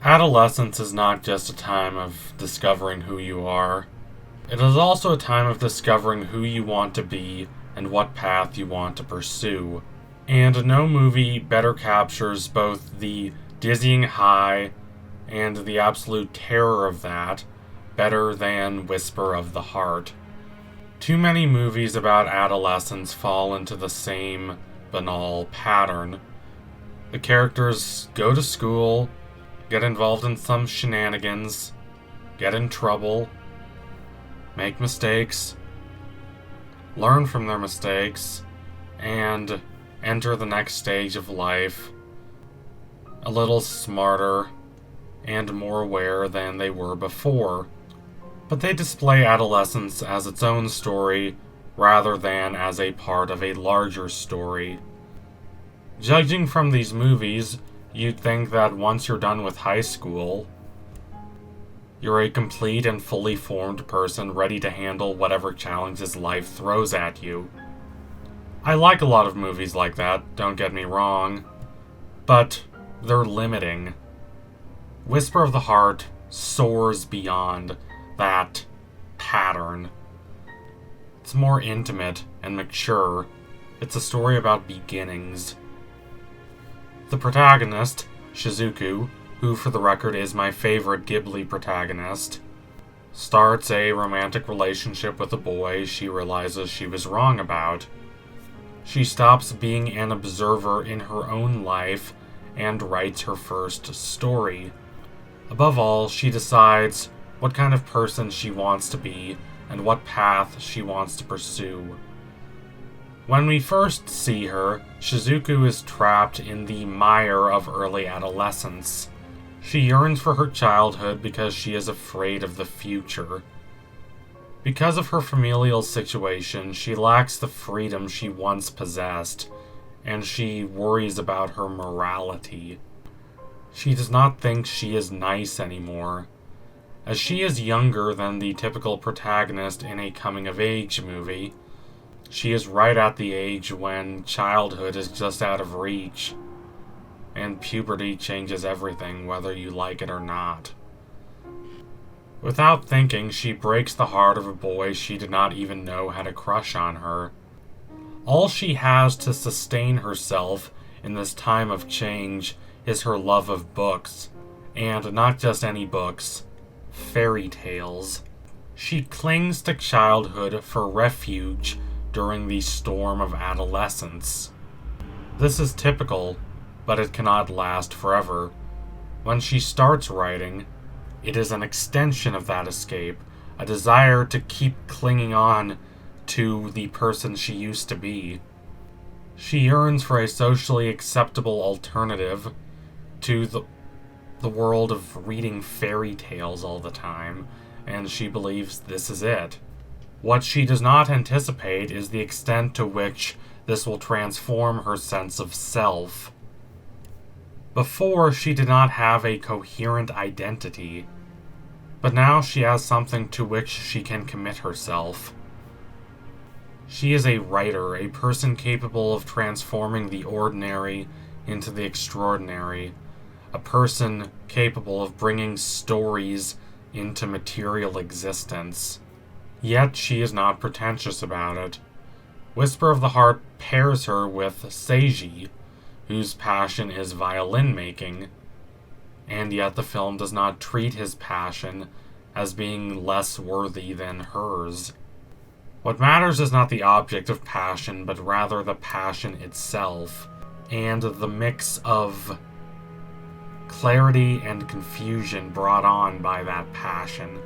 Adolescence is not just a time of discovering who you are. It is also a time of discovering who you want to be and what path you want to pursue. And no movie better captures both the dizzying high and the absolute terror of that better than Whisper of the Heart. Too many movies about adolescence fall into the same banal pattern. The characters go to school, get involved in some shenanigans, get in trouble, make mistakes, learn from their mistakes, and enter the next stage of life a little smarter and more aware than they were before. But they display adolescence as its own story rather than as a part of a larger story. Judging from these movies, you'd think that once you're done with high school, you're a complete and fully formed person ready to handle whatever challenges life throws at you. I like a lot of movies like that, don't get me wrong, but they're limiting. Whisper of the Heart soars beyond that pattern. It's more intimate and mature. It's a story about beginnings. The protagonist, Shizuku, who for the record is my favorite Ghibli protagonist, starts a romantic relationship with a boy she realizes she was wrong about. She stops being an observer in her own life and writes her first story. Above all, she decides what kind of person she wants to be and what path she wants to pursue. When we first see her, Shizuku is trapped in the mire of early adolescence. She yearns for her childhood because she is afraid of the future. Because of her familial situation, she lacks the freedom she once possessed, and she worries about her morality. She does not think she is nice anymore. As she is younger than the typical protagonist in a coming-of-age movie, she is right at the age when childhood is just out of reach, and puberty changes everything, whether you like it or not. Without thinking, she breaks the heart of a boy she did not even know had a crush on her. All she has to sustain herself in this time of change is her love of books, and not just any books, fairy tales. She clings to childhood for refuge during the storm of adolescence. This is typical, but it cannot last forever. When she starts writing, it is an extension of that escape, a desire to keep clinging on to the person she used to be. She yearns for a socially acceptable alternative to the world of reading fairy tales all the time, and she believes this is it. What she does not anticipate is the extent to which this will transform her sense of self. Before, she did not have a coherent identity, but now she has something to which she can commit herself. She is a writer, a person capable of transforming the ordinary into the extraordinary, a person capable of bringing stories into material existence. Yet she is not pretentious about it. Whisper of the Heart pairs her with Seiji, whose passion is violin making, and yet the film does not treat his passion as being less worthy than hers. What matters is not the object of passion, but rather the passion itself, and the mix of clarity and confusion brought on by that passion.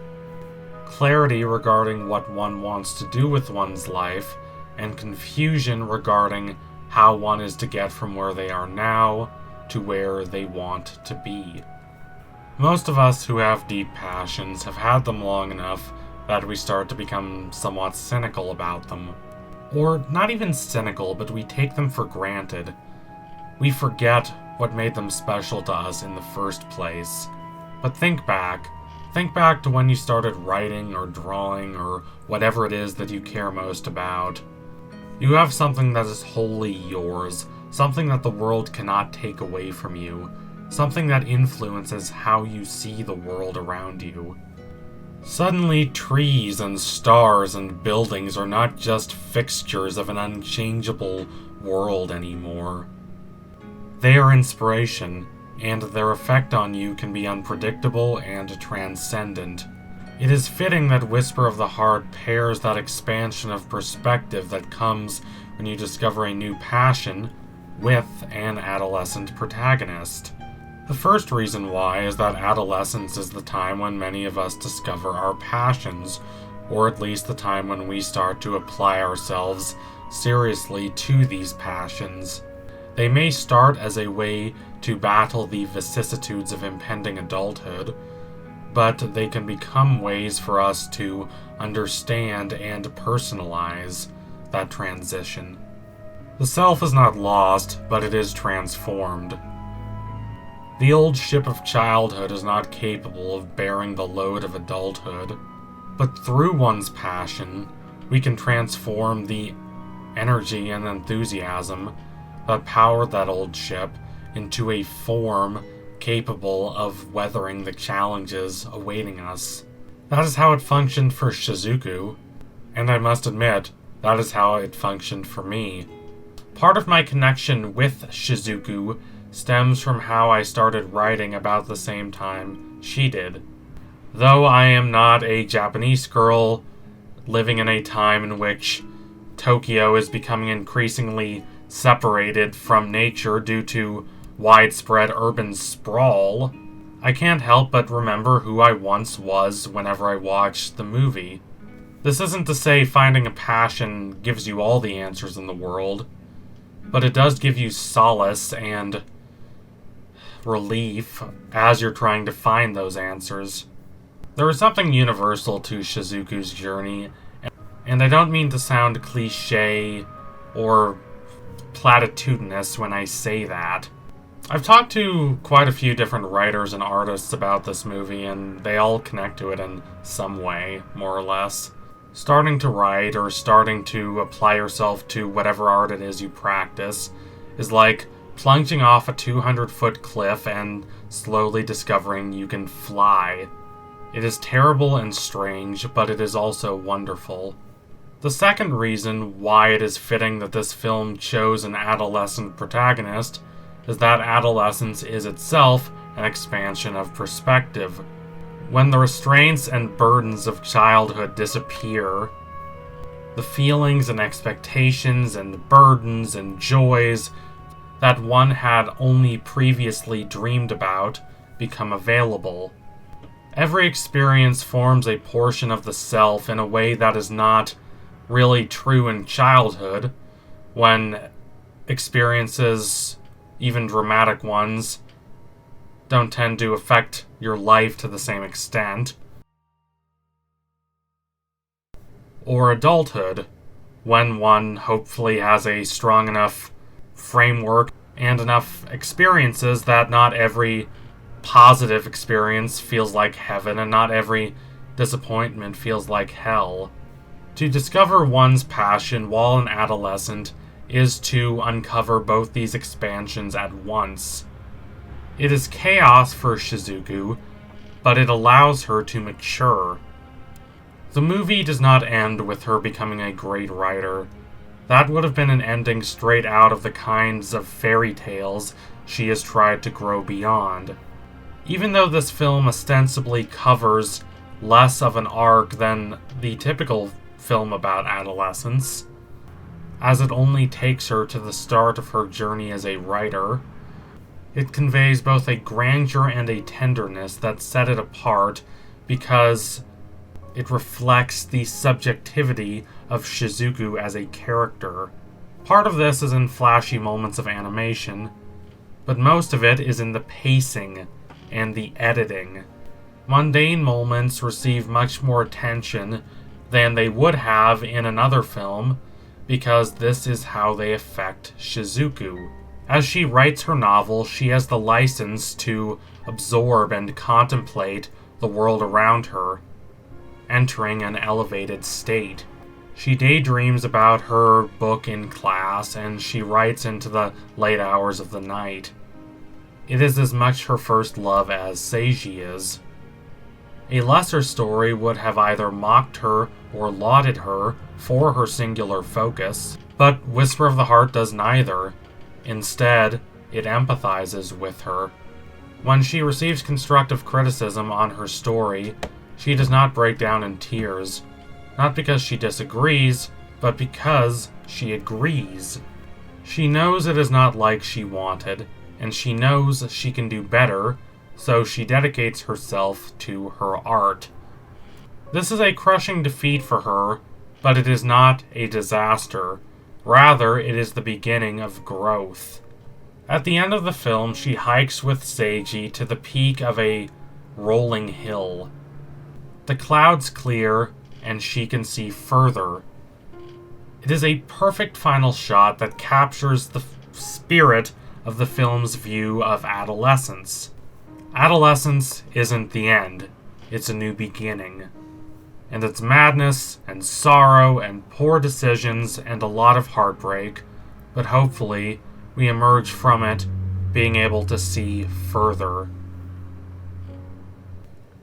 Clarity regarding what one wants to do with one's life, and confusion regarding how one is to get from where they are now to where they want to be. Most of us who have deep passions have had them long enough that we start to become somewhat cynical about them. Or not even cynical, but we take them for granted. We forget what made them special to us in the first place. But think back. Think back to when you started writing or drawing or whatever it is that you care most about. You have something that is wholly yours, something that the world cannot take away from you, something that influences how you see the world around you. Suddenly, trees and stars and buildings are not just fixtures of an unchangeable world anymore. They are inspiration, and their effect on you can be unpredictable and transcendent. It is fitting that Whisper of the Heart pairs that expansion of perspective that comes when you discover a new passion with an adolescent protagonist. The first reason why is that adolescence is the time when many of us discover our passions, or at least the time when we start to apply ourselves seriously to these passions. They may start as a way to battle the vicissitudes of impending adulthood, but they can become ways for us to understand and personalize that transition. The self is not lost, but it is transformed. The old ship of childhood is not capable of bearing the load of adulthood, but through one's passion, we can transform the energy and enthusiasm that powered that old ship into a form capable of weathering the challenges awaiting us. That is how it functioned for Shizuku, and I must admit, that is how it functioned for me. Part of my connection with Shizuku stems from how I started writing about the same time she did. Though I am not a Japanese girl living in a time in which Tokyo is becoming increasingly separated from nature due to widespread urban sprawl, I can't help but remember who I once was whenever I watched the movie. This isn't to say finding a passion gives you all the answers in the world, but it does give you solace and relief as you're trying to find those answers. There is something universal to Shizuku's journey, and I don't mean to sound cliché or platitudinous when I say that. I've talked to quite a few different writers and artists about this movie, and they all connect to it in some way, more or less. Starting to write or starting to apply yourself to whatever art it is you practice is like plunging off a 200-foot cliff and slowly discovering you can fly. It is terrible and strange, but it is also wonderful. The second reason why it is fitting that this film chose an adolescent protagonist is that adolescence is itself an expansion of perspective. When the restraints and burdens of childhood disappear, the feelings and expectations and burdens and joys that one had only previously dreamed about become available. Every experience forms a portion of the self in a way that is not really true in childhood, when experiences, even dramatic ones, don't tend to affect your life to the same extent. Or adulthood, when one hopefully has a strong enough framework and enough experiences that not every positive experience feels like heaven and not every disappointment feels like hell. To discover one's passion while an adolescent is to uncover both these expansions at once. It is chaos for Shizuku, but it allows her to mature. The movie does not end with her becoming a great writer. That would have been an ending straight out of the kinds of fairy tales she has tried to grow beyond. Even though this film ostensibly covers less of an arc than the typical film about adolescence, as it only takes her to the start of her journey as a writer, it conveys both a grandeur and a tenderness that set it apart because it reflects the subjectivity of Shizuku as a character. Part of this is in flashy moments of animation, but most of it is in the pacing and the editing. Mundane moments receive much more attention than they would have in another film, because this is how they affect Shizuku. As she writes her novel, she has the license to absorb and contemplate the world around her, entering an elevated state. She daydreams about her book in class, and she writes into the late hours of the night. it is as much her first love as Seiji is. A lesser story would have either mocked her or lauded her for her singular focus, but Whisper of the Heart does neither. Instead, it empathizes with her. When she receives constructive criticism on her story, she does not break down in tears, not because she disagrees, but because she agrees. She knows it is not like she wanted, and she knows she can do better, so she dedicates herself to her art. This is a crushing defeat for her, but it is not a disaster. Rather, it is the beginning of growth. At the end of the film, she hikes with Seiji to the peak of a rolling hill. The clouds clear, and she can see further. It is a perfect final shot that captures the spirit of the film's view of adolescence. Adolescence isn't the end, it's a new beginning. And it's madness and sorrow and poor decisions and a lot of heartbreak, but hopefully we emerge from it being able to see further.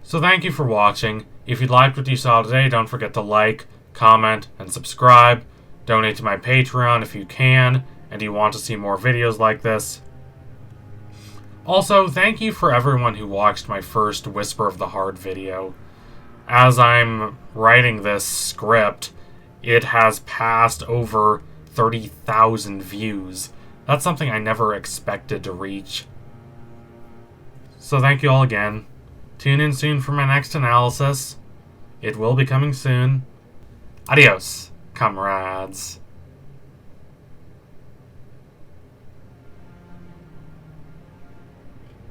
So thank you for watching. If you liked what you saw today, don't forget to like, comment, and subscribe. Donate to my Patreon if you can, and you want to see more videos like this. Also, thank you for everyone who watched my first Whisper of the Heart video. As I'm writing this script, it has passed over 30,000 views. That's something I never expected to reach. So thank you all again. Tune in soon for my next analysis. It will be coming soon. Adios, comrades.